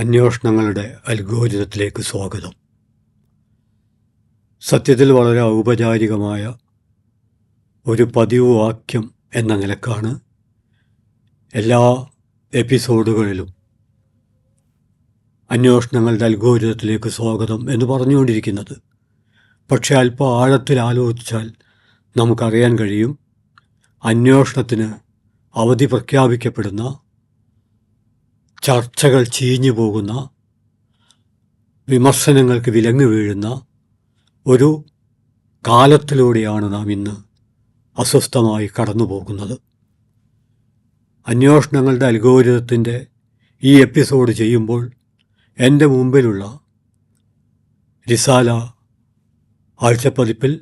അന്വേഷണങ്ങളുടെ അൽഗോരിതത്തിലേക്ക് സ്വാഗതം. സത്യത്തിൽ വളരെ ഔപചാരികമായ ഒരു പതിവ് വാക്യം എന്ന നിലക്കാണ് എല്ലാ എപ്പിസോഡുകളിലും അന്വേഷണങ്ങളുടെ അൽഗോരിതത്തിലേക്ക് സ്വാഗതം എന്ന് പറഞ്ഞുകൊണ്ടിരിക്കുന്നത്. പക്ഷേ അല്പം ആഴത്തിൽ ആലോചിച്ചാൽ നമുക്കറിയാൻ കഴിയും, അന്വേഷണത്തിന് അവധി പ്രഖ്യാപിക്കപ്പെടുന്ന, ചർച്ചകൾ ചീഞ്ഞു പോകുന്ന, വിമർശനങ്ങൾക്ക് വിലങ്ങ് വീഴുന്ന ഒരു കാലത്തിലൂടെയാണ് നാം ഇന്ന് അസ്വസ്ഥമായി കടന്നു പോകുന്നത്. അന്വേഷണങ്ങളുടെ അൽഗോരിതത്തിൻ്റെ ഈ എപ്പിസോഡ് ചെയ്യുമ്പോൾ എൻ്റെ മുമ്പിലുള്ള റിസാല ആഴ്ചപ്പതിപ്പിൽ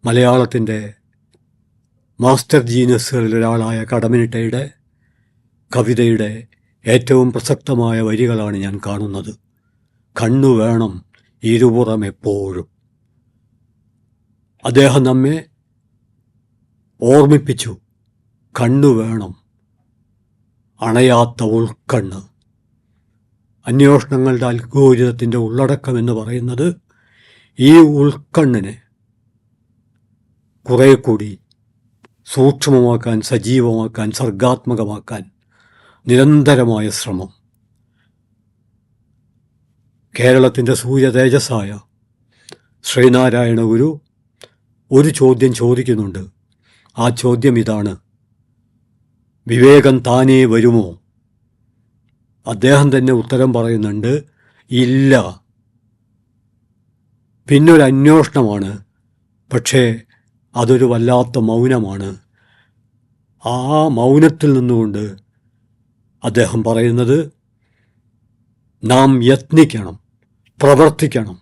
മലയാളത്തിൻ്റെ മാസ്റ്റർ ജീനിയസുകളിലൊരാളായ കടമ്മനിട്ടയുടെ കവിതയുടെ ഏറ്റവും പ്രസക്തമായ വരികളാണ് ഞാൻ കാണുന്നത്. കണ്ണു വേണം ഇരുപുറം എപ്പോഴും. അദ്ദേഹം നമ്മെ ഓർമ്മിപ്പിച്ചു, കണ്ണു വേണം, അണയാത്ത ഉൾക്കണ്ണ്. അന്വേഷണങ്ങളുടെ അൽഗോരിതത്തിൻ്റെ ഉള്ളടക്കം എന്ന് പറയുന്നത് ഈ ഉൾക്കണ്ണിനെ കുറേ കൂടി സൂക്ഷ്മമാക്കാൻ, സജീവമാക്കാൻ, സർഗാത്മകമാക്കാൻ നിരന്തരമായ ശ്രമം. കേരളത്തിൻ്റെ സൂര്യ തേജസ്സായ ശ്രീനാരായണ ഗുരു ഒരു ചോദ്യം ചോദിക്കുന്നുണ്ട്. ആ ചോദ്യം ഇതാണ്: വിവേകം താനേ വരുമോ? അദ്ദേഹം തന്നെ ഉത്തരം പറയുന്നുണ്ട്, ഇല്ല. പിന്നൊരു അന്വേഷണമാണ്, പക്ഷേ അതൊരു വല്ലാത്ത മൗനമാണ്. ആ മൗനത്തിൽ നിന്നുകൊണ്ട് അദ്ദേഹം പറയുന്നത്, നാം യത്നിക്കണം, പ്രവർത്തിക്കണം,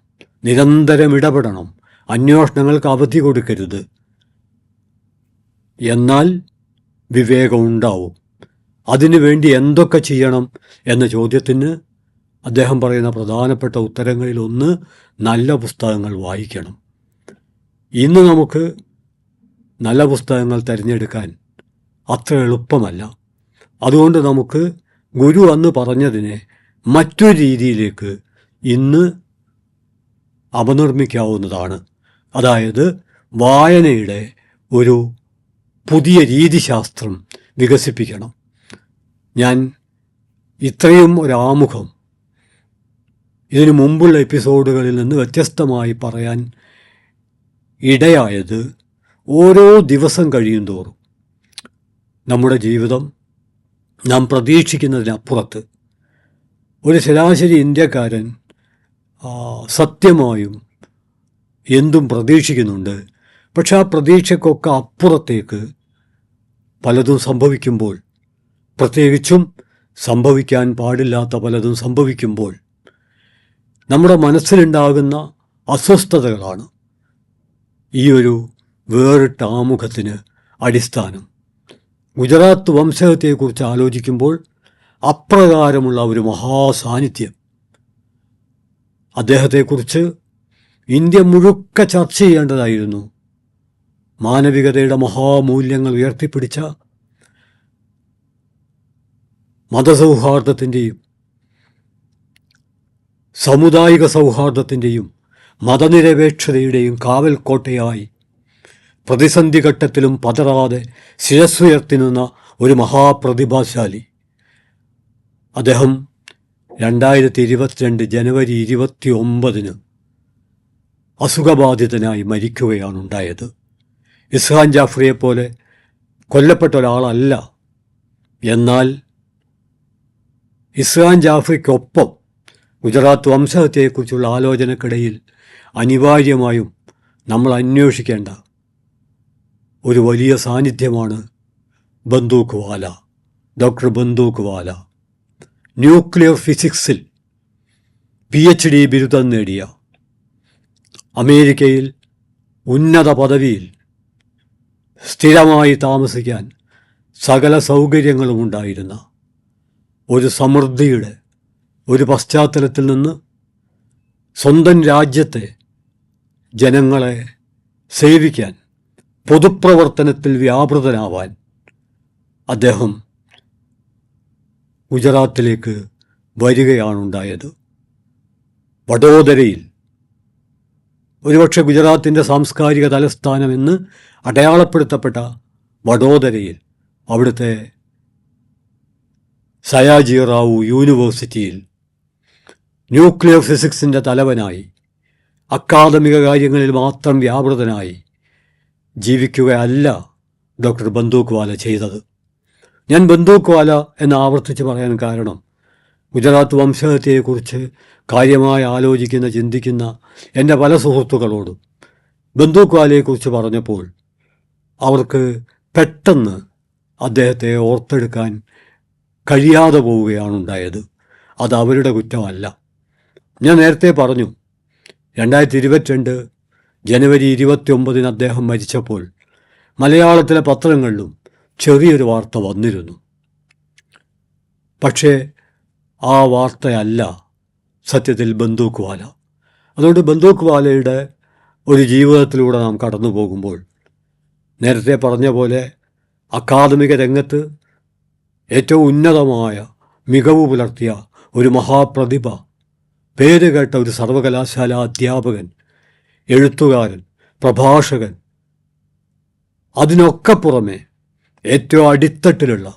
നിരന്തരം ഇടപെടണം, അന്വേഷണങ്ങൾക്ക് അവധി കൊടുക്കരുത്. എന്നാൽ വിവേകമുണ്ടാവും. അതിനുവേണ്ടി എന്തൊക്കെ ചെയ്യണം എന്ന ചോദ്യത്തിന് അദ്ദേഹം പറയുന്ന പ്രധാനപ്പെട്ട ഉത്തരങ്ങളിലൊന്ന്, നല്ല പുസ്തകങ്ങൾ വായിക്കണം. ഇന്ന് നമുക്ക് നല്ല പുസ്തകങ്ങൾ തിരഞ്ഞെടുക്കാൻ അത്ര എളുപ്പമല്ല. അതുകൊണ്ട് നമുക്ക് ഗുരു അന്ന് പറഞ്ഞതിനെ മറ്റൊരു രീതിയിലേക്ക് ഇന്ന് അപനിർമ്മിക്കാവുന്നതാണ്. അതായത് വായനയുടെ ഒരു പുതിയ രീതിശാസ്ത്രം വികസിപ്പിക്കണം. ഞാൻ ഇത്രയും ഒരാമുഖം ഇതിനു മുമ്പുള്ള എപ്പിസോഡുകളിൽ നിന്ന് വ്യത്യസ്തമായി പറയാൻ ഇടയായത്, ഓരോ ദിവസം കഴിയും തോറും നമ്മുടെ ജീവിതം നാം പ്രതീക്ഷിക്കുന്നതിനപ്പുറത്ത് ഒരു ശരാശരി ഇന്ത്യക്കാരൻ സത്യമായും എന്തും പ്രതീക്ഷിക്കുന്നുണ്ട്. പക്ഷെ ആ പ്രതീക്ഷയ്ക്കൊക്കെ അപ്പുറത്തേക്ക് പലതും സംഭവിക്കുമ്പോൾ, പ്രത്യേകിച്ചും സംഭവിക്കാൻ പാടില്ലാത്ത പലതും സംഭവിക്കുമ്പോൾ നമ്മുടെ മനസ്സിലുണ്ടാകുന്ന അസ്വസ്ഥതകളാണ് ഈ ഒരു വേറിട്ട ആമുഖത്തിന് അടിസ്ഥാനം. ഗുജറാത്ത് വംശഹത്യയെക്കുറിച്ച് ആലോചിക്കുമ്പോൾ അപ്രകാരമുള്ള ഒരു മഹാസാന്നിധ്യം, അദ്ദേഹത്തെക്കുറിച്ച് ഇന്ത്യ മുഴുക്ക ചർച്ച ചെയ്യേണ്ടതായിരുന്നു. മാനവികതയുടെ മഹാമൂല്യങ്ങൾ ഉയർത്തിപ്പിടിച്ച, മതസൗഹാർദ്ദത്തിൻ്റെയും സാമുദായിക സൗഹാർദ്ദത്തിൻ്റെയും മതനിരപേക്ഷതയുടെയും കാവൽക്കോട്ടയായി പ്രതിസന്ധി ഘട്ടത്തിലും പതറാതെ ശിരസ്സുയർത്തി നിന്ന ഒരു മഹാപ്രതിഭാശാലി. അദ്ദേഹം 2022 ജനുവരി 29 അസുഖബാധിതനായി മരിക്കുകയാണുണ്ടായത്. ഇസ്ഹാൻ ജാഫ്രിയെപ്പോലെ കൊല്ലപ്പെട്ട ഒരാളല്ല. എന്നാൽ ഇസ്ഹാൻ ജാഫ്രിക്കൊപ്പം ഗുജറാത്ത് വംശഹത്യയെക്കുറിച്ചുള്ള ആലോചനക്കിടയിൽ അനിവാര്യമായും നമ്മൾ അന്വേഷിക്കേണ്ട ഒരു വലിയ സാന്നിധ്യമാണ് ബന്ദൂഖ് വാല, ഡോക്ടർ ബന്ദൂഖ് വാല. ന്യൂക്ലിയർ ഫിസിക്സിൽ PhD ബിരുദം നേടിയ, അമേരിക്കയിൽ ഉന്നത പദവിയിൽ സ്ഥിരമായി താമസിക്കാൻ സകല സൗകര്യങ്ങളും ഉണ്ടായിരുന്ന ഒരു സമൃദ്ധിയുടെ ഒരു പശ്ചാത്തലത്തിൽ നിന്ന് സ്വന്തം രാജ്യത്തെ ജനങ്ങളെ സേവിക്കാൻ, പൊതുപ്രവർത്തനത്തിൽ വ്യാപൃതനാവാൻ അദ്ദേഹം ഗുജറാത്തിലേക്ക് വരികയാണുണ്ടായത്. വഡോദരയിൽ, ഒരുപക്ഷെ ഗുജറാത്തിൻ്റെ സാംസ്കാരിക തലസ്ഥാനമെന്ന് അടയാളപ്പെടുത്തപ്പെട്ട വഡോദരയിൽ, അവിടുത്തെ സയാജി റാവു യൂണിവേഴ്സിറ്റിയിൽ ന്യൂക്ലിയർ ഫിസിക്സിൻ്റെ തലവനായി അക്കാദമിക കാര്യങ്ങളിൽ മാത്രം വ്യാപൃതനായി ജീവിക്കുകയല്ല ഡോക്ടർ ബന്ദൂക്വാല ചെയ്തത്. ഞാൻ ബന്ദൂക്വാല എന്ന് ആവർത്തിച്ച് പറയാൻ കാരണം, ഗുജറാത്ത് വംശഹത്യയെക്കുറിച്ച് കാര്യമായി ആലോചിക്കുന്ന, ചിന്തിക്കുന്ന എൻ്റെ പല സുഹൃത്തുക്കളോടും ബന്ദൂക്വാലയെക്കുറിച്ച് പറഞ്ഞപ്പോൾ അവർക്ക് പെട്ടെന്ന് അദ്ദേഹത്തെ ഓർത്തെടുക്കാൻ കഴിയാതെ പോവുകയാണുണ്ടായത്. അത് അവരുടെ കുറ്റമല്ല. ഞാൻ നേരത്തെ പറഞ്ഞു, 2022 ജനുവരി 29 അദ്ദേഹം മരിച്ചപ്പോൾ മലയാളത്തിലെ പത്രങ്ങളിലും ചെറിയൊരു വാർത്ത വന്നിരുന്നു. പക്ഷേ ആ വാർത്തയല്ല സത്യത്തിൽ ബന്ദൂക്വാല. അതുകൊണ്ട് ബന്ദൂക്വാലയുടെ ഒരു ജീവിതത്തിലൂടെ നാം കടന്നു പോകുമ്പോൾ, നേരത്തെ പറഞ്ഞ പോലെ അക്കാദമിക രംഗത്ത് ഏറ്റവും ഉന്നതമായ മികവ് പുലർത്തിയ ഒരു മഹാപ്രതിഭ, പേരുകേട്ട ഒരു സർവകലാശാല അധ്യാപകൻ, എഴുത്തുകാരൻ, പ്രഭാഷകൻ, അതിനൊക്കെ പുറമെ ഏറ്റവും അടിത്തട്ടിലുള്ള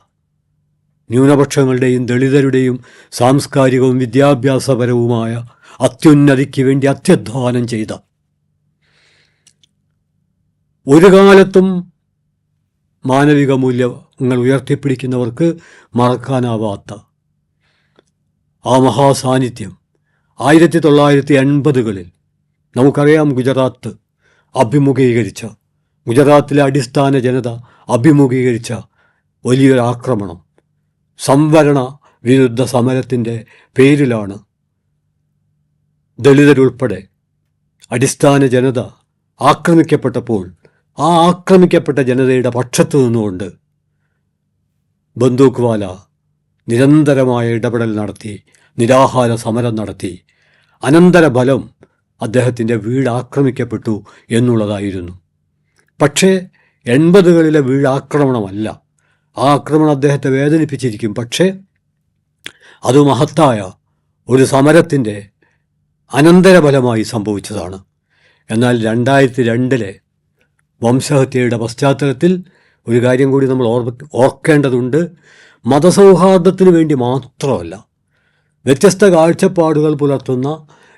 ന്യൂനപക്ഷങ്ങളുടെയും ദളിതരുടെയും സാംസ്കാരികവും വിദ്യാഭ്യാസപരവുമായ അത്യുന്നതിക്ക് വേണ്ടി അത്യധ്വാനം ചെയ്ത, ഒരു കാലത്തും മാനവിക മൂല്യങ്ങൾ ഉയർത്തിപ്പിടിക്കുന്നവർക്ക് മറക്കാനാവാത്ത ആ മഹാസാന്നിധ്യം 1980കളിൽ നമുക്കറിയാം, ഗുജറാത്ത് അഭിമുഖീകരിച്ച, ഗുജറാത്തിലെ അടിസ്ഥാന ജനത അഭിമുഖീകരിച്ച വലിയൊരു ആക്രമണം, സംവരണ വിരുദ്ധ സമരത്തിൻ്റെ പേരിലാണ് ദളിതരുൾപ്പെടെ അടിസ്ഥാന ജനത ആക്രമിക്കപ്പെട്ടപ്പോൾ ആ ആക്രമിക്കപ്പെട്ട ജനതയുടെ പക്ഷത്തു നിന്നുകൊണ്ട് ബന്ദൂക്വാല നിരന്തരമായ ഇടപെടൽ നടത്തി, നിരാഹാര സമരം നടത്തി. അനന്തരഫലം അദ്ദേഹത്തിൻ്റെ വീട് ആക്രമിക്കപ്പെട്ടു എന്നുള്ളതായിരുന്നു. പക്ഷേ 80കളിലെ വീട് ആക്രമണമല്ല. ആ ആക്രമണം അദ്ദേഹത്തെ വേദനിപ്പിച്ചിരിക്കും. പക്ഷേ അത് മഹത്തായ ഒരു സമരത്തിൻ്റെ അനന്തരഫലമായി സംഭവിച്ചതാണ്. എന്നാൽ 2002 വംശഹത്യയുടെ പശ്ചാത്തലത്തിൽ ഒരു കാര്യം കൂടി നമ്മൾ ഓർക്കേണ്ടതുണ്ട്. മതസൗഹാർദ്ദത്തിന് വേണ്ടി മാത്രമല്ല, വ്യത്യസ്ത കാഴ്ചപ്പാടുകൾ പുലർത്തുന്ന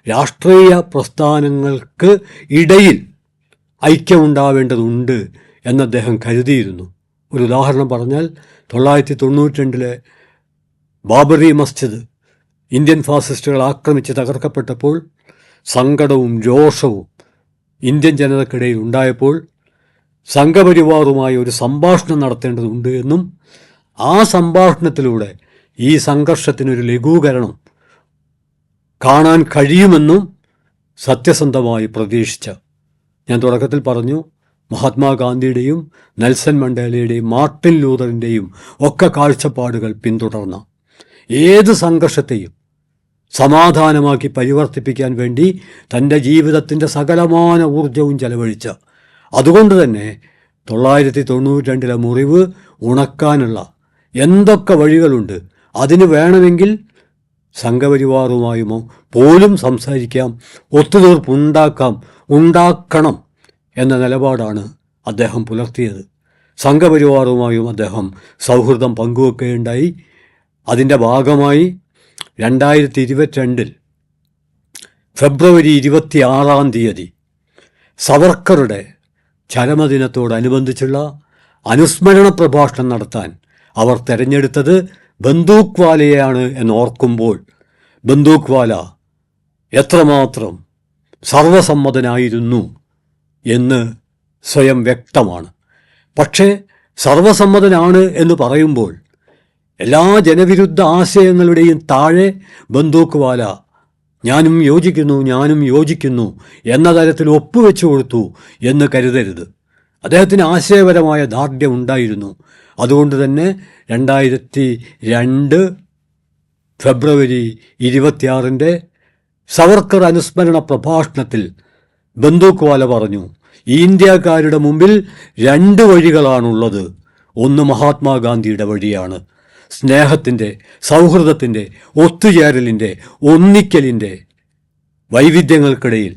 രാഷ്ട്രീയ പ്രസ്ഥാനങ്ങൾക്ക് ഇടയിൽ ഐക്യമുണ്ടാവേണ്ടതുണ്ട് എന്ന് അദ്ദേഹം കരുതിയിരുന്നു. ഒരു ഉദാഹരണം പറഞ്ഞാൽ, 1992 ബാബറി മസ്ജിദ് ഇന്ത്യൻ ഫാസിസ്റ്റുകൾ ആക്രമിച്ച് തകർക്കപ്പെട്ടപ്പോൾ സങ്കടവും രോഷവും ഇന്ത്യൻ ജനതയ്ക്കിടയിൽ ഉണ്ടായപ്പോൾ സംഘപരിവാറുമായി ഒരു സംഭാഷണം നടത്തേണ്ടതുണ്ട് എന്നും ആ സംഭാഷണത്തിലൂടെ ഈ സംഘർഷത്തിനൊരു ലഘൂകരണം കാണാൻ കഴിയുമെന്നും സത്യസന്ധമായി പ്രതീക്ഷിച്ച, ഞാൻ തുടക്കത്തിൽ പറഞ്ഞു, മഹാത്മാഗാന്ധിയുടെയും നെൽസൺ മണ്ടേലയുടെയും മാർട്ടിൻ ലൂതറിൻ്റെയും ഒക്കെ കാഴ്ചപ്പാടുകൾ പിന്തുടർന്ന, ഏത് സംഘർഷത്തെയും സമാധാനമാക്കി പരിവർത്തിപ്പിക്കാൻ വേണ്ടി തൻ്റെ ജീവിതത്തിൻ്റെ സകലമാന ഊർജവും ചെലവഴിച്ച, അതുകൊണ്ട് തന്നെ 1992 മുറിവ് ഉണക്കാനുള്ള എന്തൊക്കെ വഴികളുണ്ട്, അതിന് വേണമെങ്കിൽ സംഘപരിവാറുമായുമോ പോലും സംസാരിക്കാം, ഉണ്ടാക്കണം എന്ന നിലപാടാണ് അദ്ദേഹം പുലർത്തിയത്. സംഘപരിവാറുമായും അദ്ദേഹം സൗഹൃദം പങ്കുവെക്കുകയുണ്ടായി. അതിൻ്റെ ഭാഗമായി 2022 ഫെബ്രുവരി 26 സവർക്കറുടെ ചരമദിനത്തോടനുബന്ധിച്ചുള്ള അനുസ്മരണ പ്രഭാഷണം നടത്താൻ അവർ തിരഞ്ഞെടുത്തത് ബന്ദൂക്വാലയാണ് എന്നോർക്കുമ്പോൾ ബന്ദൂക്വാല എത്രമാത്രം സർവസമ്മതനായിരുന്നു എന്ന് സ്വയം വ്യക്തമാണ്. പക്ഷേ സർവസമ്മതനാണ് എന്ന് പറയുമ്പോൾ എല്ലാ ജനവിരുദ്ധ ആശയങ്ങളുടെയും താഴെ ബന്ദൂക്വാല ഞാനും യോജിക്കുന്നു എന്ന തരത്തിൽ ഒപ്പുവെച്ചു കൊടുത്തു എന്ന് കരുതരുത്. അദ്ദേഹത്തിന് ആശയപരമായ ദാർഢ്യം ഉണ്ടായിരുന്നു. അതുകൊണ്ട് തന്നെ 2002 ഫെബ്രുവരി 26 സവർക്കർ അനുസ്മരണ പ്രഭാഷണത്തിൽ ബന്ദൂക്വാല പറഞ്ഞു, ഇന്ത്യക്കാരുടെ മുമ്പിൽ 2 വഴികളാണുള്ളത്. ഒന്ന് മഹാത്മാഗാന്ധിയുടെ വഴിയാണ്, സ്നേഹത്തിൻ്റെ, സൗഹൃദത്തിൻ്റെ, ഒത്തുചേരലിൻ്റെ, ഒന്നിക്കലിൻ്റെ, വൈവിധ്യങ്ങൾക്കിടയിൽ,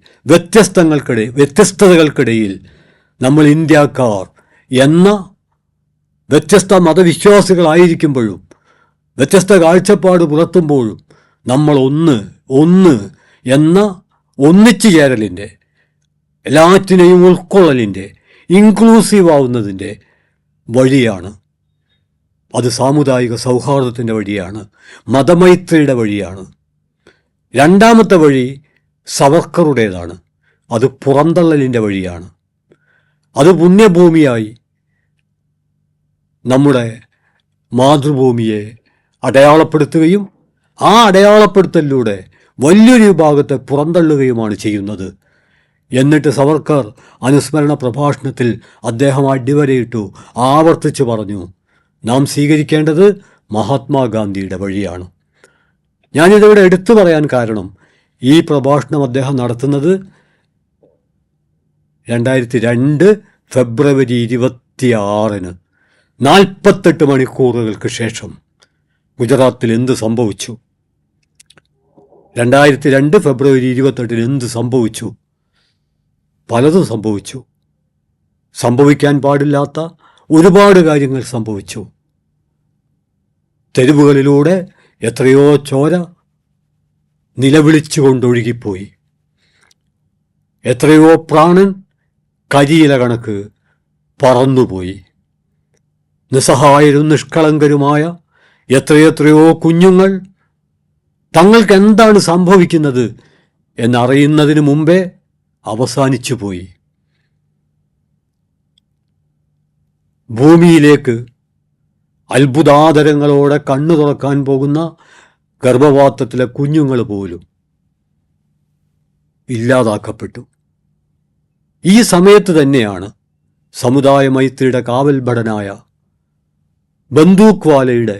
വ്യത്യസ്തതകൾക്കിടയിൽ നമ്മൾ ഇന്ത്യക്കാർ എന്ന വ്യത്യസ്ത മതവിശ്വാസികളായിരിക്കുമ്പോഴും വ്യത്യസ്ത കാഴ്ചപ്പാട് പുലർത്തുമ്പോഴും നമ്മൾ ഒന്ന് എന്ന ഒന്നിച്ചു ചേരലിൻ്റെ, എല്ലാറ്റിനെയും ഉൾക്കൊള്ളലിൻ്റെ, ഇൻക്ലൂസീവ് ആവുന്നതിൻ്റെ വഴിയാണ്. അത് സാമുദായിക സൗഹാർദ്ദത്തിൻ്റെ വഴിയാണ്, മതമൈത്രിയുടെ വഴിയാണ്. രണ്ടാമത്തെ വഴി സവർക്കറുടേതാണ്. അത് പുറന്തള്ളലിൻ്റെ വഴിയാണ്. അത് പുണ്യഭൂമിയായി നമ്മുടെ മാതൃഭൂമിയെ അടയാളപ്പെടുത്തുകയും ആ അടയാളപ്പെടുത്തലിലൂടെ വലിയൊരു വിഭാഗത്തെ പുറന്തള്ളുകയുമാണ് ചെയ്യുന്നത്. എന്നിട്ട് സവർക്കർ അനുസ്മരണ പ്രഭാഷണത്തിൽ അദ്ദേഹം അടിവരയിട്ടു, ആവർത്തിച്ചു പറഞ്ഞു, നാം സ്വീകരിക്കേണ്ടത് മഹാത്മാഗാന്ധിയുടെ വഴിയാണ്. ഞാനിതിവിടെ എടുത്തു പറയാൻ കാരണം, ഈ പ്രഭാഷണം അദ്ദേഹം നടത്തുന്നത് 2002 ഫെബ്രുവരി 26 48 മണിക്കൂറുകൾക്ക് ശേഷം ഗുജറാത്തിൽ എന്ത് സംഭവിച്ചു? 2002 ഫെബ്രുവരി 28 എന്ത് സംഭവിച്ചു? പലതും സംഭവിച്ചു. സംഭവിക്കാൻ പാടില്ലാത്ത ഒരുപാട് കാര്യങ്ങൾ സംഭവിച്ചു. തെരുവുകളിലൂടെ എത്രയോ ചോര നിലവിളിച്ചുകൊണ്ടൊഴുകിപ്പോയി. എത്രയോ പ്രാണൻ കരിയില കണക്ക് പറന്നുപോയി. നിസ്സഹായരും നിഷ്കളങ്കരുമായ എത്രയെത്രയോ കുഞ്ഞുങ്ങൾ തങ്ങൾക്ക് എന്താണ് സംഭവിക്കുന്നത് എന്നറിയുന്നതിന് മുമ്പേ അവസാനിച്ചു പോയി. ഭൂമിയിലേക്ക് അത്ഭുതാതരങ്ങളോടെ കണ്ണു തുറക്കാൻ പോകുന്ന ഗർഭപാത്രത്തിലെ കുഞ്ഞുങ്ങൾ പോലും ഇല്ലാതാക്കപ്പെട്ടു. ഈ സമയത്ത് തന്നെയാണ് സമുദായ മൈത്രിയുടെ കാവൽഭടനായ ബന്ദൂക്വാലയുടെ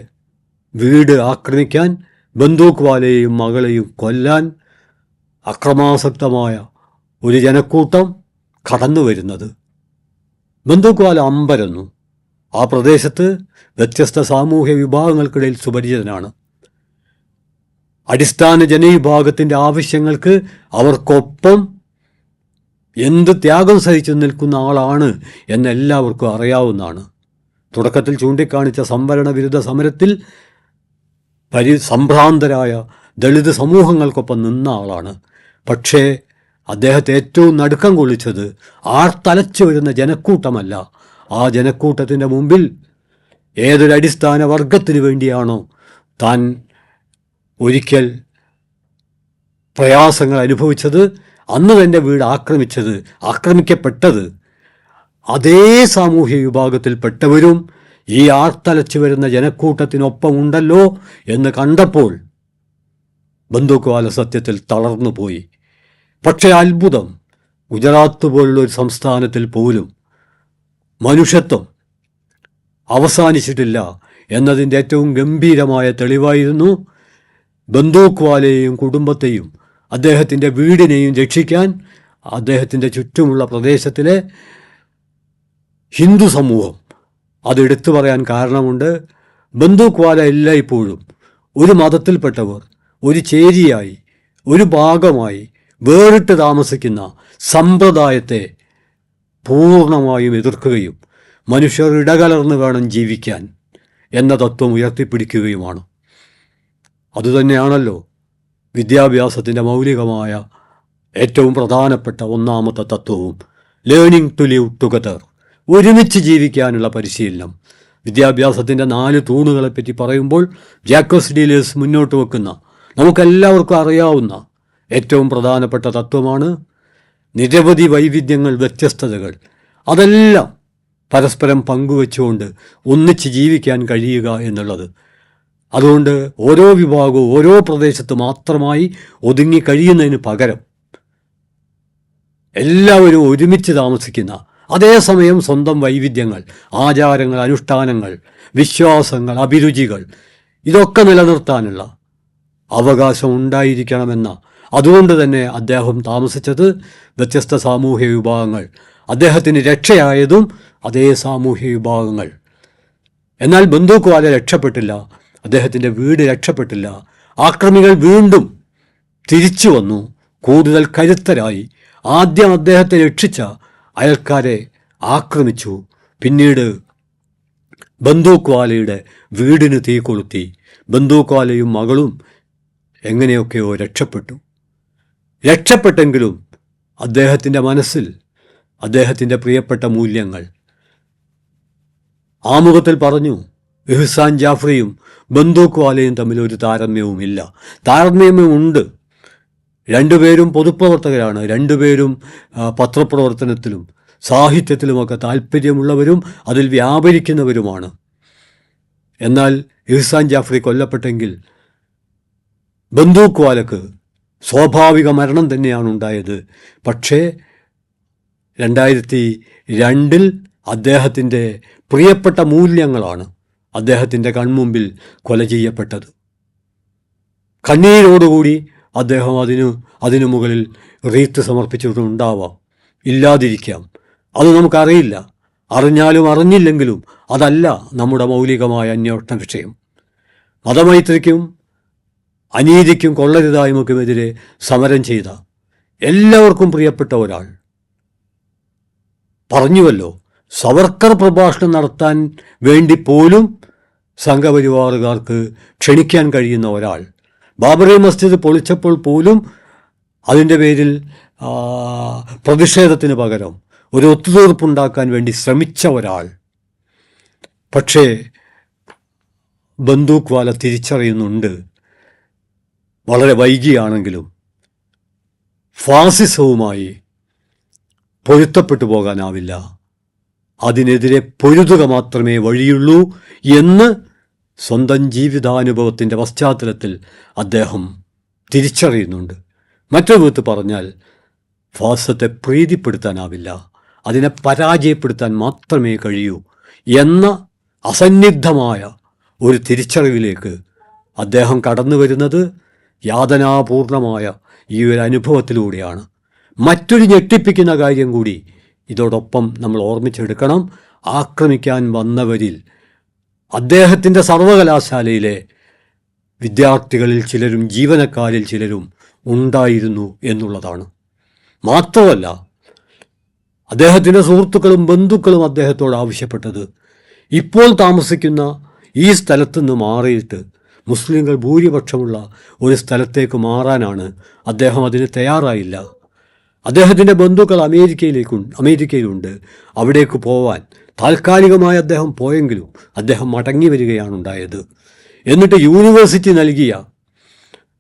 വീട് ആക്രമിക്കാൻ, ബന്ദൂക്വാലയെയും മകളെയും കൊല്ലാൻ അക്രമാസക്തമായ ഒരു ജനക്കൂട്ടം കടന്നു വരുന്നത്. ബന്ദൂക്വാല അമ്പരന്നു. ആ പ്രദേശത്ത് വ്യത്യസ്ത സാമൂഹ്യ വിഭാഗങ്ങൾക്കിടയിൽ സുപരിചിതനാണ്. അടിസ്ഥാന ജനവിഭാഗത്തിൻ്റെ ആവശ്യങ്ങൾക്ക് അവർക്കൊപ്പം എന്ത് ത്യാഗം സഹിച്ചു നിൽക്കുന്ന ആളാണ് എന്നെല്ലാവർക്കും അറിയാവുന്നതാണ്. തുടക്കത്തിൽ ചൂണ്ടിക്കാണിച്ച സംവരണ വിരുദ്ധ സമരത്തിൽ സംഭ്രാന്തരായ ദളിത് സമൂഹങ്ങൾക്കൊപ്പം നിന്ന ആളാണ്. പക്ഷേ അദ്ദേഹത്തെ ഏറ്റവും നടുക്കം കൊള്ളിച്ചത് ആർത്തലച്ചു വരുന്ന ജനക്കൂട്ടമല്ല. ആ ജനക്കൂട്ടത്തിൻ്റെ മുമ്പിൽ ഏതൊരു അടിസ്ഥാന വർഗത്തിന് വേണ്ടിയാണോ താൻ ഒരിക്കൽ പ്രയാസങ്ങൾ അനുഭവിച്ചത്, അന്ന് തൻ്റെ വീട് ആക്രമിക്കപ്പെട്ടത്, അതേ സാമൂഹ്യ വിഭാഗത്തിൽപ്പെട്ടവരും ഈ ആർത്തലച്ചു വരുന്ന ജനക്കൂട്ടത്തിനൊപ്പം ഉണ്ടല്ലോ എന്ന് കണ്ടപ്പോൾ ബന്ദൂക്വാല സത്യത്തിൽ തളർന്നുപോയി. പക്ഷേ അത്ഭുതം, ഗുജറാത്ത് പോലുള്ള ഒരു സംസ്ഥാനത്തിൽ പോലും മനുഷ്യത്വം അവസാനിച്ചിട്ടില്ല എന്നതിൻ്റെ ഏറ്റവും ഗംഭീരമായ തെളിവായിരുന്നു ബന്ദൂക്വാലയെയും കുടുംബത്തെയും അദ്ദേഹത്തിൻ്റെ വീടിനെയും രക്ഷിക്കാൻ അദ്ദേഹത്തിൻ്റെ ചുറ്റുമുള്ള പ്രദേശത്തിലെ ഹിന്ദു സമൂഹം അതെടുത്തു പറയാൻ കാരണമുണ്ട്. ബന്ദൂക്വാല എല്ലായ്പ്പോഴും ഒരു മതത്തിൽപ്പെട്ടവർ ഒരു ചേരിയായി, ഒരു ഭാഗമായി വേറിട്ട് താമസിക്കുന്ന സമ്പ്രദായത്തെ പൂർണ്ണമായും എതിർക്കുകയും മനുഷ്യർ ഇടകലർന്ന് വേണം ജീവിക്കാൻ എന്ന തത്വം ഉയർത്തിപ്പിടിക്കുകയുമാണ്. അതുതന്നെയാണല്ലോ വിദ്യാഭ്യാസത്തിൻ്റെ മൗലികമായ ഏറ്റവും പ്രധാനപ്പെട്ട ഒന്നാമത്തെ തത്വവും, ലേണിംഗ് ടു ലിവ് ടുഗദർ, ഒരുമിച്ച് ജീവിക്കാനുള്ള പരിശീലനം. വിദ്യാഭ്യാസത്തിൻ്റെ 4 തൂണുകളെപ്പറ്റി പറയുമ്പോൾ ജാക്കോസ് ഡീലേഴ്സ് മുന്നോട്ട് വെക്കുന്ന, നമുക്കെല്ലാവർക്കും അറിയാവുന്ന ഏറ്റവും പ്രധാനപ്പെട്ട തത്വമാണ് നിരവധി വൈവിധ്യങ്ങൾ, വ്യത്യസ്തതകൾ, അതെല്ലാം പരസ്പരം പങ്കുവെച്ചുകൊണ്ട് ഒന്നിച്ച് ജീവിക്കാൻ കഴിയുക എന്നുള്ളത്. അതുകൊണ്ട് ഓരോ വിഭാഗവും ഓരോ പ്രദേശത്ത് മാത്രമായി ഒതുങ്ങി കഴിയുന്നതിന് പകരം എല്ലാവരും ഒരുമിച്ച് താമസിക്കുന്ന, അതേസമയം സ്വന്തം വൈവിധ്യങ്ങൾ, ആചാരങ്ങൾ, അനുഷ്ഠാനങ്ങൾ, വിശ്വാസങ്ങൾ, അഭിരുചികൾ ഇതൊക്കെ നിലനിർത്താനുള്ള അവകാശം ഉണ്ടായിരിക്കണമെന്ന, അതുകൊണ്ട് തന്നെ അദ്ദേഹം താമസിച്ചത് വ്യത്യസ്ത സാമൂഹ്യ വിഭാഗങ്ങൾ, അദ്ദേഹത്തിന് രക്ഷയായതും അതേ സാമൂഹ്യ വിഭാഗങ്ങൾ. എന്നാൽ ബന്ദൂക്വാല രക്ഷപ്പെട്ടില്ല. അദ്ദേഹത്തിൻ്റെ വീട് രക്ഷപ്പെട്ടില്ല. ആക്രമികൾ വീണ്ടും തിരിച്ചു വന്നു, കൂടുതൽ കരുത്തരായി. ആദ്യം അദ്ദേഹത്തെ രക്ഷിച്ച അയൽക്കാരെ ആക്രമിച്ചു. പിന്നീട് ബന്ദൂക്വാലയുടെ വീടിന് തീ കൊളുത്തി. ബന്ദൂക്വാലയും മകളും എങ്ങനെയൊക്കെയോ രക്ഷപ്പെട്ടെങ്കിലും അദ്ദേഹത്തിൻ്റെ മനസ്സിൽ അദ്ദേഹത്തിൻ്റെ പ്രിയപ്പെട്ട മൂല്യങ്ങൾ. ആമുഖത്തിൽ പറഞ്ഞു, ഇഹ്സാൻ ജാഫ്രിയും ബന്ദൂക്വാലയും തമ്മിൽ ഒരു താരതമ്യവുമില്ല. താരതമ്യമുണ്ട്. രണ്ടുപേരും പൊതുപ്രവർത്തകരാണ്. രണ്ടുപേരും പത്രപ്രവർത്തനത്തിലും സാഹിത്യത്തിലുമൊക്കെ താല്പര്യമുള്ളവരും അതിൽ വ്യാപരിക്കുന്നവരുമാണ്. എന്നാൽ ഇഹ്സാൻ ജാഫ്രി കൊല്ലപ്പെട്ടെങ്കിൽ ബന്ദൂക്വാലക്ക് സ്വാഭാവിക മരണം തന്നെയാണ് ഉണ്ടായത്. പക്ഷേ 2002 അദ്ദേഹത്തിൻ്റെ പ്രിയപ്പെട്ട മൂല്യങ്ങളാണ് അദ്ദേഹത്തിൻ്റെ കൺമുമ്പിൽ കൊല ചെയ്യപ്പെട്ടത്. കണ്ണീരോടുകൂടി അദ്ദേഹം അതിനു മുകളിൽ റീത്ത് സമർപ്പിച്ചിട്ടുണ്ടാവാം, ഇല്ലാതിരിക്കാം. അത് നമുക്കറിയില്ല. അറിഞ്ഞാലും അറിഞ്ഞില്ലെങ്കിലും അതല്ല നമ്മുടെ മൗലികമായ അന്വേഷണ വിഷയം. മതമൈത്രിക്കും അനീതിക്കും കൊള്ളരുതായ്മയ്ക്കുമെതിരെ സമരം ചെയ്ത എല്ലാവർക്കും പ്രിയപ്പെട്ട ഒരാൾ പറഞ്ഞുവല്ലോ, സവർക്കർ പ്രഭാഷണം നടത്താൻ വേണ്ടി പോലും സംഘപരിവാറുകാർക്ക് ക്ഷണിക്കാൻ കഴിയുന്ന ഒരാൾ, ബാബറി മസ്ജിദ് പൊളിച്ചപ്പോൾ പോലും അതിൻ്റെ പേരിൽ പ്രതിഷേധത്തിന് പകരം ഒരു ഒത്തുതീർപ്പുണ്ടാക്കാൻ വേണ്ടി ശ്രമിച്ച ഒരാൾ. പക്ഷേ ബന്ദൂക്വാല തിരിച്ചറിയുന്നുണ്ട്, വളരെ വൈകിയാണെങ്കിലും ഫാസിസവുമായി പൊരുത്തപ്പെട്ടു പോകാനാവില്ല, അതിനെതിരെ പൊരുതുക മാത്രമേ വഴിയുള്ളൂ എന്ന് സ്വന്തം ജീവിതാനുഭവത്തിൻ്റെ പശ്ചാത്തലത്തിൽ അദ്ദേഹം തിരിച്ചറിയുന്നുണ്ട്. മറ്റൊരു വിധത്തിൽ പറഞ്ഞാൽ, ഫാസിസത്തെ പ്രീതിപ്പെടുത്താനാവില്ല, അതിനെ പരാജയപ്പെടുത്താൻ മാത്രമേ കഴിയൂ എന്ന അസന്നിഗ്ധമായ ഒരു തിരിച്ചറിവിലേക്ക് അദ്ദേഹം കടന്നു വരുന്നത് യാതനാപൂർണമായ ഈ ഒരു അനുഭവത്തിലൂടെയാണ്. മറ്റൊരു ഞെട്ടിപ്പിക്കുന്ന കാര്യം കൂടി ഇതോടൊപ്പം നമ്മൾ ഓർമ്മിച്ചെടുക്കണം. ആക്രമിക്കാൻ വന്നവരിൽ അദ്ദേഹത്തിൻ്റെ സർവകലാശാലയിലെ വിദ്യാർത്ഥികളിൽ ചിലരും ജീവനക്കാരിൽ ചിലരും ഉണ്ടായിരുന്നു എന്നുള്ളതാണ്. മാത്രമല്ല, അദ്ദേഹത്തിൻ്റെ സുഹൃത്തുക്കളും ബന്ധുക്കളും അദ്ദേഹത്തോട് ആവശ്യപ്പെട്ടത് ഇപ്പോൾ താമസിക്കുന്ന ഈ സ്ഥലത്തുനിന്ന് മാറിയിട്ട് മുസ്ലിങ്ങൾ ഭൂരിപക്ഷമുള്ള ഒരു സ്ഥലത്തേക്ക് മാറാനാണ്. അദ്ദേഹം അതിന് തയ്യാറായില്ല. അദ്ദേഹത്തിൻ്റെ ബന്ധുക്കൾ അമേരിക്കയിലുണ്ട്. അവിടേക്ക് പോവാൻ താൽക്കാലികമായി അദ്ദേഹം പോയെങ്കിലും അദ്ദേഹം മടങ്ങി വരികയാണ് ഉണ്ടായത്. എന്നിട്ട് യൂണിവേഴ്സിറ്റി നൽകിയ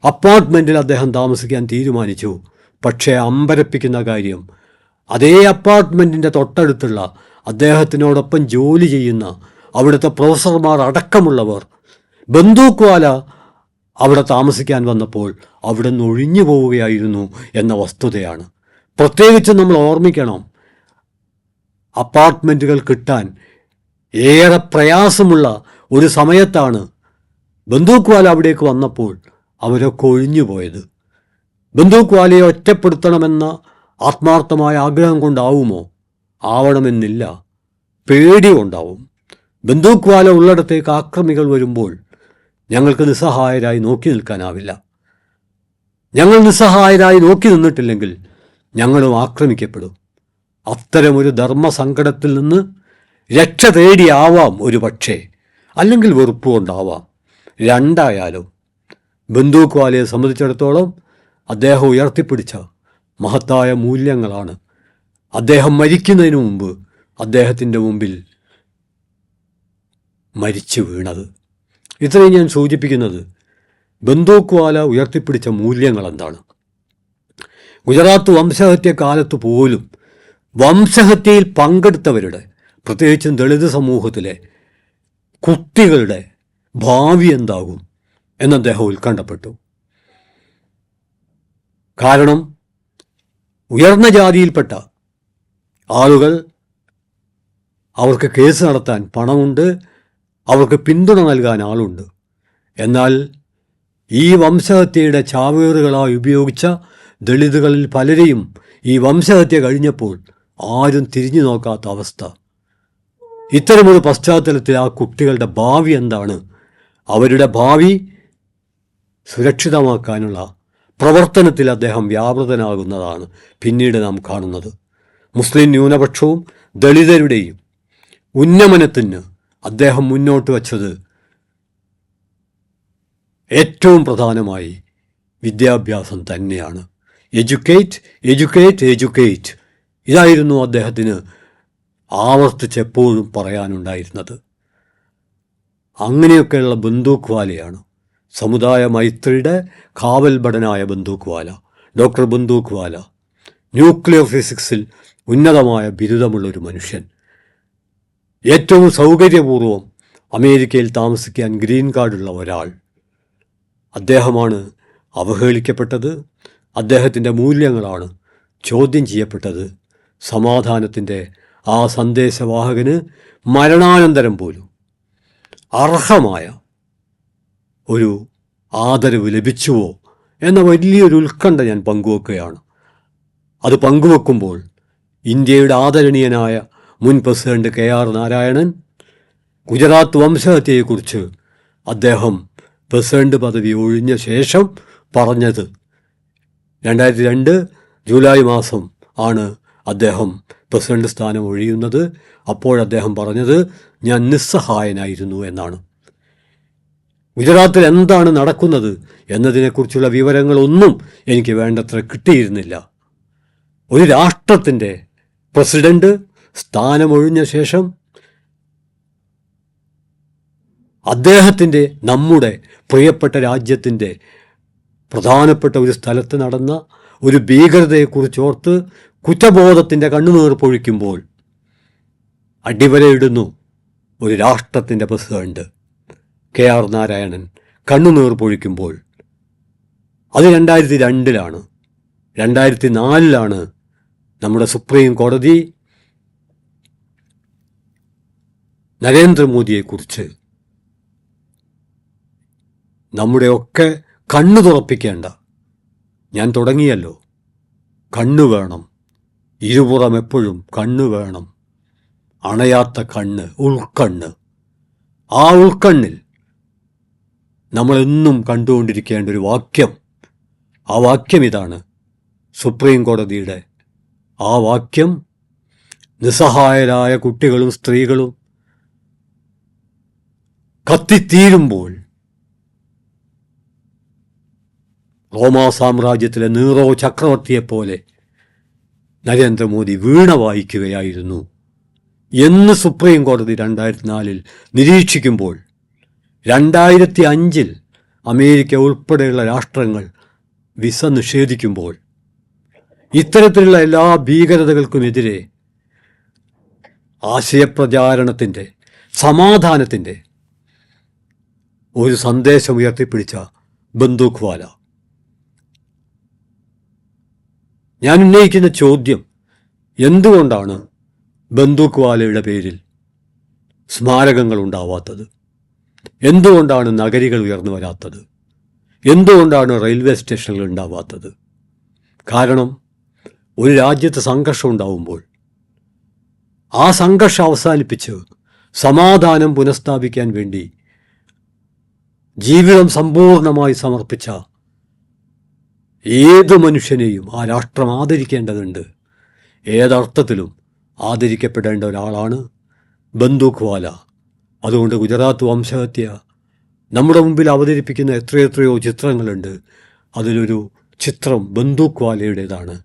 അപ്പാർട്ട്മെൻറ്റിൽ അദ്ദേഹം താമസിക്കാൻ തീരുമാനിച്ചു. പക്ഷേ അമ്പരപ്പിക്കുന്ന കാര്യം, അതേ അപ്പാർട്ട്മെൻറ്റിൻ്റെ തൊട്ടടുത്തുള്ള അദ്ദേഹത്തിനോടൊപ്പം ജോലി ചെയ്യുന്ന അവിടുത്തെ പ്രൊഫസർമാർ അടക്കമുള്ളവർ ബന്ദൂക്വാല അവിടെ താമസിക്കാൻ വന്നപ്പോൾ അവിടെ നിന്ന് ഒഴിഞ്ഞു പോവുകയായിരുന്നു എന്ന വസ്തുതയാണ്. പ്രത്യേകിച്ച് നമ്മൾ ഓർമ്മിക്കണം, അപ്പാർട്ട്മെൻറ്റുകൾ കിട്ടാൻ ഏറെ പ്രയാസമുള്ള ഒരു സമയത്താണ് ബന്ദൂക്വാല അവിടേക്ക് വന്നപ്പോൾ അവരൊക്കെ ഒഴിഞ്ഞു പോയത്. ബന്ദൂക്വാലയെ ഒറ്റപ്പെടുത്തണമെന്ന ആത്മാർത്ഥമായ ആഗ്രഹം കൊണ്ടാവുമോ? ആവണമെന്നില്ല, പേടി കൊണ്ടാവും. ബന്ദൂക്വാല ഉള്ളിടത്തേക്ക് ആക്രമികൾ വരുമ്പോൾ ഞങ്ങൾക്ക് നിസ്സഹായരായി നോക്കി നിൽക്കാനാവില്ല. ഞങ്ങൾ നിസ്സഹായരായി നോക്കി നിന്നിട്ടില്ലെങ്കിൽ ഞങ്ങളും ആക്രമിക്കപ്പെടും. അത്തരമൊരു ധർമ്മസങ്കടത്തിൽ നിന്ന് രക്ഷ തേടിയാവാം ഒരു പക്ഷേ, അല്ലെങ്കിൽ വെറുപ്പ് കൊണ്ടാവാം. രണ്ടായാലും ബന്ദൂക്വാലയെ സംബന്ധിച്ചിടത്തോളം അദ്ദേഹം ഉയർത്തിപ്പിടിച്ച മഹത്തായ മൂല്യങ്ങളാണ് അദ്ദേഹം മരിക്കുന്നതിന് മുമ്പ് അദ്ദേഹത്തിൻ്റെ മുമ്പിൽ മരിച്ചു വീണത്. ഇത്രയും ഞാൻ സൂചിപ്പിക്കുന്നത് ബന്ദൂക്വാല ഉയർത്തിപ്പിടിച്ച മൂല്യങ്ങൾ എന്താണ്. ഗുജറാത്ത് വംശഹത്യ കാലത്ത് പോലും വംശഹത്യയിൽ പങ്കെടുത്തവരുടെ, പ്രത്യേകിച്ചും ദളിത് സമൂഹത്തിലെ കുട്ടികളുടെ ഭാവി എന്താകും എന്ന് അദ്ദേഹം ഉത്കണ്ഠപ്പെട്ടു. കാരണം ഉയർന്ന ജാതിയിൽപ്പെട്ട ആളുകൾ, അവർക്ക് കേസ് നടത്താൻ പണമുണ്ട്, അവർക്ക് പിന്തുണ നൽകാൻ ആളുണ്ട്. എന്നാൽ ഈ വംശഹത്യയുടെ ചാവേറുകളായി ഉപയോഗിച്ച ദളിതുകളിൽ പലരെയും ഈ വംശഹത്യ കഴിഞ്ഞപ്പോൾ ആരും തിരിഞ്ഞു നോക്കാത്ത അവസ്ഥ. ഇത്തരമൊരു പശ്ചാത്തലത്തിൽ ആ കുട്ടികളുടെ ഭാവി എന്താണ്, അവരുടെ ഭാവി സുരക്ഷിതമാക്കാനുള്ള പ്രവർത്തനത്തിൽ അദ്ദേഹം വ്യാപൃതനാകുന്നതാണ് പിന്നീട് നാം കാണുന്നത്. മുസ്ലിം ന്യൂനപക്ഷവും ദളിതരുടെയും ഉന്നമനത്തിന് അദ്ദേഹം മുന്നോട്ട് വച്ചത് ഏറ്റവും പ്രധാനമായി വിദ്യാഭ്യാസം തന്നെയാണ്. Educate, educate, educate. ഇതായിരുന്നു അദ്ദേഹത്തിന് ആവർത്തിച്ചെപ്പോഴും പറയാനുണ്ടായിരുന്നത്. അങ്ങനെയൊക്കെയുള്ള ബന്ദൂഖ്വാലയാണ് സമുദായ മൈത്രിയുടെ കാവൽഭടനായ ബന്ദൂഖ്വാല, ഡോക്ടർ ബന്ദൂഖ്വാല. ന്യൂക്ലിയർ ഫിസിക്സിൽ ഉന്നതമായ ബിരുദമുള്ളൊരു മനുഷ്യൻ. ഏറ്റവും സൗകര്യപൂർവ്വം അമേരിക്കയിൽ താമസിക്കാൻ ഗ്രീൻ കാർഡുള്ള ഒരാൾ. അദ്ദേഹമാണ് അവഹേളിക്കപ്പെട്ടത്. അദ്ദേഹത്തിൻ്റെ മൂല്യങ്ങളാണ് ചോദ്യം ചെയ്യപ്പെട്ടത്. സമാധാനത്തിൻ്റെ ആ സന്ദേശവാഹകന് മരണാനന്തരം പോലും അർഹമായ ഒരു ആദരവ് ലഭിച്ചുവോ എന്ന വലിയൊരു ഉത്കണ്ഠ ഞാൻ പങ്കുവെക്കുകയാണ്. അത് പങ്കുവെക്കുമ്പോൾ ഇന്ത്യയുടെ ആദരണീയനായ മുൻ പ്രസിഡന്റ് KR നാരായണൻ ഗുജറാത്ത് വംശഹത്യയെക്കുറിച്ച് അദ്ദേഹം പ്രസിഡന്റ് പദവി ഒഴിഞ്ഞ ശേഷം പറഞ്ഞത് 2002 ജൂലൈ മാസം ആണ് അദ്ദേഹം പ്രസിഡന്റ് സ്ഥാനം ഒഴിയുന്നത്. അപ്പോഴദ്ദേഹം പറഞ്ഞത് ഞാൻ നിസ്സഹായനായിരുന്നു എന്നാണ്. ഗുജറാത്തിൽ എന്താണ് നടക്കുന്നത് എന്നതിനെക്കുറിച്ചുള്ള വിവരങ്ങളൊന്നും എനിക്ക് വേണ്ടത്ര കിട്ടിയിരുന്നില്ല. ഒരു രാഷ്ട്രത്തിൻ്റെ പ്രസിഡന്റ് സ്ഥാനമൊഴിഞ്ഞ ശേഷം അദ്ദേഹത്തിൻ്റെ, നമ്മുടെ പ്രിയപ്പെട്ട രാജ്യത്തിൻ്റെ പ്രധാനപ്പെട്ട ഒരു സ്ഥലത്ത് നടന്ന ഒരു ഭീകരതയെക്കുറിച്ചോർത്ത് കുറ്റബോധത്തിൻ്റെ കണ്ണുനീർ പൊഴിക്കുമ്പോൾ അടിവരയിടുന്നു ഒരു രാഷ്ട്രത്തിൻ്റെ പ്രസിഡന്റ് KR നാരായണൻ കണ്ണുനീർ പൊഴിക്കുമ്പോൾ. അത് 2002 2004 നമ്മുടെ സുപ്രീം കോടതി നരേന്ദ്രമോദിയെക്കുറിച്ച് നമ്മുടെയൊക്കെ കണ്ണു തുറപ്പിക്കേണ്ട, ഞാൻ തുടങ്ങിയല്ലോ, കണ്ണു വേണം, ഇരുപുറം എപ്പോഴും കണ്ണു വേണം, അണയാത്ത കണ്ണ്, ഉൾക്കണ്ണ്. ആ ഉൾക്കണ്ണിൽ നമ്മളെന്നും കണ്ടുകൊണ്ടിരിക്കേണ്ട ഒരു വാക്യം, ആ വാക്യം ഇതാണ്. സുപ്രീം കോടതിയുടെ ആ വാക്യം നിസ്സഹായരായ കുട്ടികളും സ്ത്രീകളും കത്തിത്തീരുമ്പോൾ റോമാ സാമ്രാജ്യത്തിലെ നീറോ ചക്രവർത്തിയെപ്പോലെ നരേന്ദ്രമോദി വീണ വായിക്കുകയായിരുന്നു എന്ന് സുപ്രീം കോടതി 2004 നിരീക്ഷിക്കുമ്പോൾ 2005 അമേരിക്ക ഉൾപ്പെടെയുള്ള രാഷ്ട്രങ്ങൾ വിസ നിഷേധിക്കുമ്പോൾ ഇത്തരത്തിലുള്ള എല്ലാ ഭീകരതകൾക്കുമെതിരെ ആശയപ്രചാരണത്തിൻ്റെ, സമാധാനത്തിൻ്റെ ഒരു സന്ദേശം ഉയർത്തിപ്പിടിച്ച ബന്ദൂഖ്വാല. ഞാൻ ഉന്നയിക്കുന്ന ചോദ്യം, എന്തുകൊണ്ടാണ് ബന്ദൂഖ്വാലയുടെ പേരിൽ സ്മാരകങ്ങൾ ഉണ്ടാവാത്തത്? എന്തുകൊണ്ടാണ് നഗരികൾ ഉയർന്നു വരാത്തത്? എന്തുകൊണ്ടാണ് റെയിൽവേ സ്റ്റേഷനുകൾ ഉണ്ടാവാത്തത്? കാരണം ഒരു രാജ്യത്ത് സംഘർഷം ഉണ്ടാവുമ്പോൾ ആ സംഘർഷം അവസാനിപ്പിച്ച് സമാധാനം പുനഃസ്ഥാപിക്കാൻ വേണ്ടി ജീവിതം സമ്പൂർണമായി സമർപ്പിച്ച ഏത് മനുഷ്യനെയും ആ രാഷ്ട്രം ആദരിക്കേണ്ടതുണ്ട്. ഏതർത്ഥത്തിലും ആദരിക്കപ്പെടേണ്ട ഒരാളാണ് ബന്ദൂഖ്വാല. അതുകൊണ്ട് ഗുജറാത്ത് വംശഹത്യ നമ്മുടെ മുമ്പിൽ അവതരിപ്പിക്കുന്ന എത്രയെത്രയോ ചിത്രങ്ങളുണ്ട്. അതിലൊരു ചിത്രം ബന്ദൂഖ്വാലയുടേതാണ്.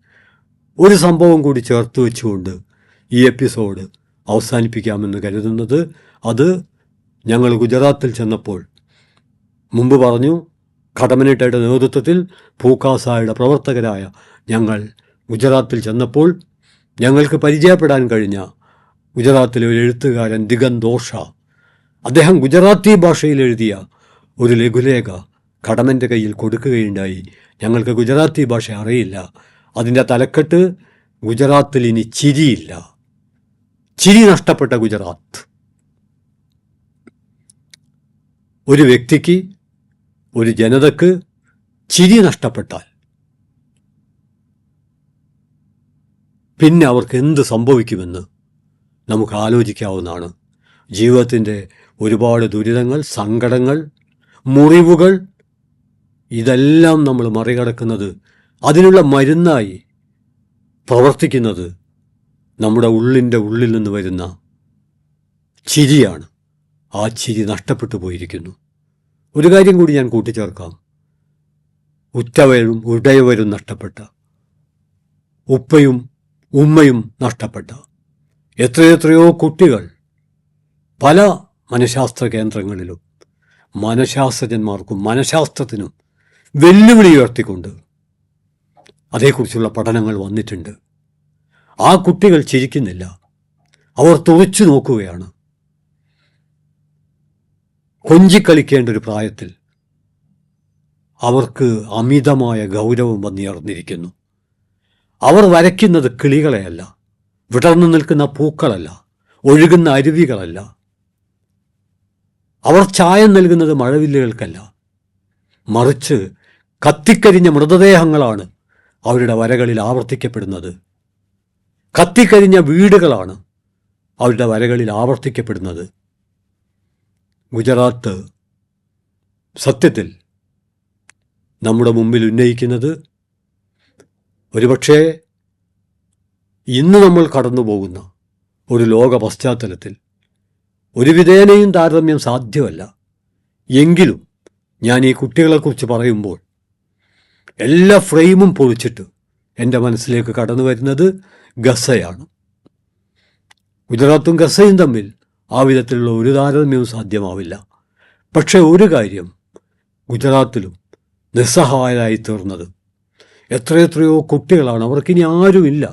ഒരു സംഭവം കൂടി ചേർത്ത് വെച്ചുകൊണ്ട് ഈ എപ്പിസോഡ് അവസാനിപ്പിക്കാമെന്ന് കരുതുന്നത്, അത് ഞങ്ങൾ ഗുജറാത്തിൽ ചെന്നപ്പോൾ, മുമ്പ് പറഞ്ഞു, ഖടമനിട്ടയുടെ നേതൃത്വത്തിൽ ഭൂക്കാസായുടെ പ്രവർത്തകരായ ഞങ്ങൾ ഗുജറാത്തിൽ ചെന്നപ്പോൾ ഞങ്ങൾക്ക് പരിചയപ്പെടാൻ കഴിഞ്ഞ ഗുജറാത്തിലെ ഒരു എഴുത്തുകാരൻ ദിഗന്ത് ഓഷ, അദ്ദേഹം ഗുജറാത്തി ഭാഷയിൽ എഴുതിയ ഒരു ലഘുലേഖ ഖടമൻ്റെ കയ്യിൽ കൊടുക്കുകയുണ്ടായി. ഞങ്ങൾക്ക് ഗുജറാത്തി ഭാഷ അറിയില്ല. അതിൻ്റെ തലക്കെട്ട്, ഗുജറാത്തിൽ ഇനി ചിരിയില്ല, ചിരി നഷ്ടപ്പെട്ട ഗുജറാത്ത്. ഒരു വ്യക്തിക്ക്, ഒരു ജനതക്ക് ചിരി നഷ്ടപ്പെട്ടാൽ പിന്നെ അവർക്ക് എന്ത് സംഭവിക്കുമെന്ന് നമുക്ക് ആലോചിക്കാവുന്നതാണ്. ജീവിതത്തിൻ്റെ ഒരുപാട് ദുരിതങ്ങൾ, സങ്കടങ്ങൾ, മുറിവുകൾ, ഇതെല്ലാം നമ്മൾ മറികടക്കുന്നത്, അതിനുള്ള മരുന്നായി പ്രവർത്തിക്കുന്നത് നമ്മുടെ ഉള്ളിൻ്റെ ഉള്ളിൽ നിന്ന് വരുന്ന ചിരിയാണ്. ആ ചിരി നഷ്ടപ്പെട്ടു പോയിരിക്കുന്നു. ഒരു കാര്യം കൂടി ഞാൻ കൂട്ടിച്ചേർക്കാം. ഉറ്റവരും ഉടയവരും നഷ്ടപ്പെട്ട, ഉപ്പയും ഉമ്മയും നഷ്ടപ്പെട്ട എത്രയെത്രയോ കുട്ടികൾ പല മനഃശാസ്ത്ര കേന്ദ്രങ്ങളിലും മനഃശാസ്ത്രജ്ഞന്മാർക്കും മനഃശാസ്ത്രത്തിനും വെല്ലുവിളി ഉയർത്തിക്കൊണ്ട് അതേക്കുറിച്ചുള്ള പഠനങ്ങൾ വന്നിട്ടുണ്ട്. ആ കുട്ടികൾ ചിരിക്കുന്നില്ല, അവർ തുറച്ചു നോക്കുകയാണ്. കൊഞ്ചിക്കളിക്കേണ്ട ഒരു പ്രായത്തിൽ അവർക്ക് അമിതമായ ഗൗരവം വന്നുയർന്നിരിക്കുന്നു. അവർ വരയ്ക്കുന്നത് കിളികളെയല്ല, വിടർന്നു നിൽക്കുന്ന പൂക്കളല്ല, ഒഴുകുന്ന അരുവികളല്ല. അവർ ചായം നൽകുന്നത് മഴവില്ലുകൾക്കല്ല, മറിച്ച് കത്തിക്കരിഞ്ഞ മൃതദേഹങ്ങളാണ് അവരുടെ വരകളിൽ ആവർത്തിക്കപ്പെടുന്നത്. കത്തിക്കരിഞ്ഞ വീടുകളാണ് അവരുടെ വരകളിൽ ആവർത്തിക്കപ്പെടുന്നത്. ഗുജറാത്ത് സത്യത്തിൽ നമ്മുടെ മുമ്പിൽ ഉന്നയിക്കുന്നത് ഒരുപക്ഷേ ഇന്ന് നമ്മൾ കടന്നു പോകുന്ന ഒരു ലോക പശ്ചാത്തലത്തിൽ ഒരു വിധേനയും താരതമ്യം സാധ്യമല്ല. എങ്കിലും ഞാൻ ഈ കുട്ടികളെക്കുറിച്ച് പറയുമ്പോൾ എല്ലാ ഫ്രെയിമും പൊളിച്ചിട്ട് എൻ്റെ മനസ്സിലേക്ക് കടന്നു വരുന്നത് ഗസയാണ്. ഗുജറാത്തും ഗസയും തമ്മിൽ ആ വിധത്തിലുള്ള ഒരു താരതമ്യവും സാധ്യമാവില്ല. പക്ഷെ ഒരു കാര്യം, ഗുജറാത്തിലും നിസ്സഹായരായി തീർന്നത് എത്രയെത്രയോ കുട്ടികളാണ്. അവർക്കിനി ആരുമില്ല.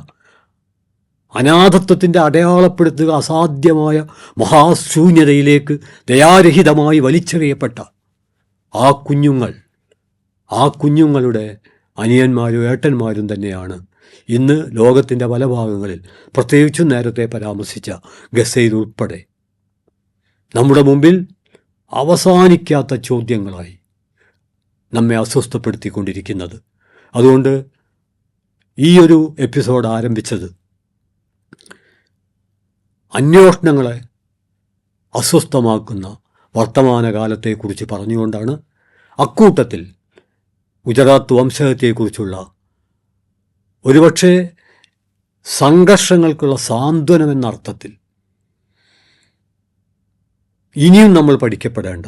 അനാഥത്വത്തിൻ്റെ അടയാളപ്പെടുത്തുക അസാധ്യമായ മഹാശൂന്യതയിലേക്ക് ദയാരഹിതമായി വലിച്ചെറിയപ്പെട്ട ആ കുഞ്ഞുങ്ങളുടെ അനിയന്മാരും ഏട്ടന്മാരും തന്നെയാണ് ഇന്ന് ലോകത്തിൻ്റെ പല ഭാഗങ്ങളിൽ, പ്രത്യേകിച്ചും നേരത്തെ പരാമർശിച്ച ഗസയിൽ ഉൾപ്പെടെ, നമ്മുടെ മുമ്പിൽ അവസാനിക്കാത്ത ചോദ്യങ്ങളായി നമ്മെ അസ്വസ്ഥപ്പെടുത്തിക്കൊണ്ടിരിക്കുന്നത്. അതുകൊണ്ട് ഈ ഒരു എപ്പിസോഡ് ആരംഭിച്ചത് അന്വേഷണങ്ങളെ അസ്വസ്ഥമാക്കുന്ന വർത്തമാനകാലത്തെക്കുറിച്ച് പറഞ്ഞുകൊണ്ടാണ്. അക്കൂട്ടത്തിൽ ഗുജറാത്ത് വംശഹത്യയെക്കുറിച്ചുള്ള ഒരുപക്ഷെ സംഘർഷങ്ങൾക്കുള്ള സാന്ത്വനമെന്ന അർത്ഥത്തിൽ ഇനിയും നമ്മൾ പഠിക്കപ്പെടേണ്ട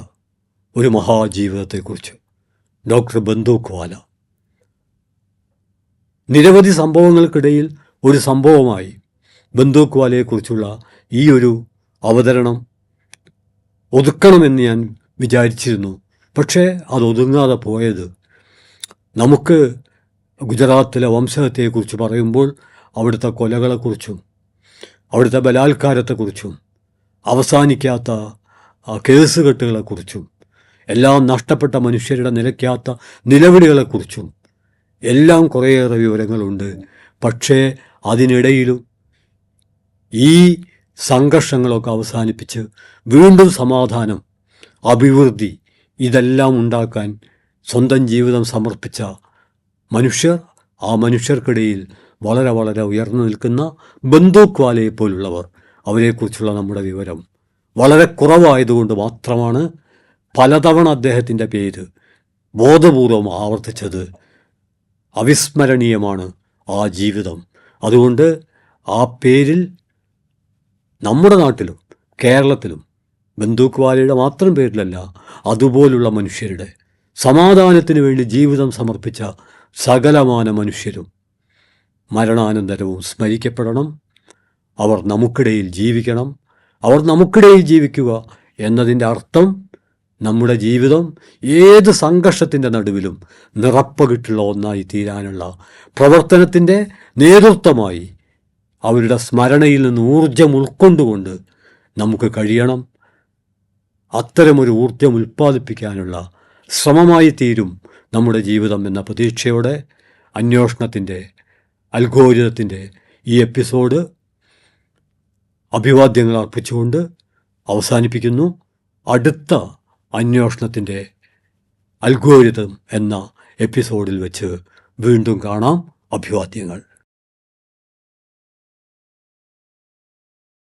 ഒരു മഹാജീവിതത്തെക്കുറിച്ച് ഡോക്ടർ ബന്ദൂഖ്വാല നിരവധി സംഭവങ്ങൾക്കിടയിൽ ഒരു സംഭവമായി ബന്ദൂഖ്വാലയെക്കുറിച്ചുള്ള ഈ ഒരു അവതരണം ഒതുക്കണമെന്ന് ഞാൻ വിചാരിച്ചിരുന്നു. പക്ഷേ അതൊതുങ്ങാതെ പോയത്, നമുക്ക് ഗുജറാത്തിലെ വംശഹത്യയെക്കുറിച്ച് പറയുമ്പോൾ അവിടുത്തെ കൊലകളെക്കുറിച്ചും അവിടുത്തെ ബലാത്കാരത്തെക്കുറിച്ചും അവസാനിക്കാത്ത കേസുകെട്ടുകളെക്കുറിച്ചും എല്ലാം നഷ്ടപ്പെട്ട മനുഷ്യരുടെ നിലയ്ക്കാത്ത നിലവിളികളെക്കുറിച്ചും എല്ലാം കുറേയേറെ വിവരങ്ങളുണ്ട്. പക്ഷേ അതിനിടയിലും ഈ സംഘർഷങ്ങളൊക്കെ അവസാനിപ്പിച്ച് വീണ്ടും സമാധാനം, അഭിവൃദ്ധി ഇതെല്ലാം ഉണ്ടാക്കാൻ സ്വന്തം ജീവിതം സമർപ്പിച്ച മനുഷ്യർ, ആ മനുഷ്യർക്കിടയിൽ വളരെ വളരെ ഉയർന്നു നിൽക്കുന്ന ബന്ദൂഖ്വാലയെ പോലുള്ളവർ, അവരെക്കുറിച്ചുള്ള നമ്മുടെ വിവരം വളരെ കുറവായതുകൊണ്ട് മാത്രമാണ് പലതവണ അദ്ദേഹത്തിൻ്റെ പേര് ബോധപൂർവം ആവർത്തിച്ചത്. അവിസ്മരണീയമാണ് ആ ജീവിതം. അതുകൊണ്ട് ആ പേരിൽ നമ്മുടെ നാട്ടിലും കേരളത്തിലും ബന്ദൂഖ്വാലയുടെ മാത്രം പേരിലല്ല, അതുപോലുള്ള മനുഷ്യരുടെ, സമാധാനത്തിന് വേണ്ടി ജീവിതം സമർപ്പിച്ച സകലമാന മനുഷ്യരും മരണാനന്തരവും സ്മരിക്കപ്പെടണം. അവർ നമുക്കിടയിൽ ജീവിക്കണം. അവർ നമുക്കിടയിൽ ജീവിക്കുക എന്നതിൻ്റെ അർത്ഥം നമ്മുടെ ജീവിതം ഏത് സംഘർഷത്തിൻ്റെ നടുവിലും നിറപ്പകിട്ടുള്ള ഒന്നായി തീരാനുള്ള പ്രവർത്തനത്തിൻ്റെ നേതൃത്വമായി അവരുടെ സ്മരണയിൽ നിന്ന് ഊർജം ഉൾക്കൊണ്ടുകൊണ്ട് നമുക്ക് കഴിയണം. അത്തരമൊരു ഊർജം ഉൽപ്പാദിപ്പിക്കാനുള്ള ശ്രമമായി തീരും നമ്മുടെ ജീവിതം എന്ന പ്രതീക്ഷയോടെ അന്വേഷണത്തിൻ്റെ അൽഗോരിതത്തിൻ്റെ ഈ എപ്പിസോഡ് അഭിവാദ്യങ്ങൾ അർപ്പിച്ചുകൊണ്ട് അവസാനിപ്പിക്കുന്നു. അടുത്ത അന്വേഷണത്തിൻ്റെ അൽഗോരിതം എന്ന എപ്പിസോഡിൽ വെച്ച് വീണ്ടും കാണാം. അഭിവാദ്യങ്ങൾ.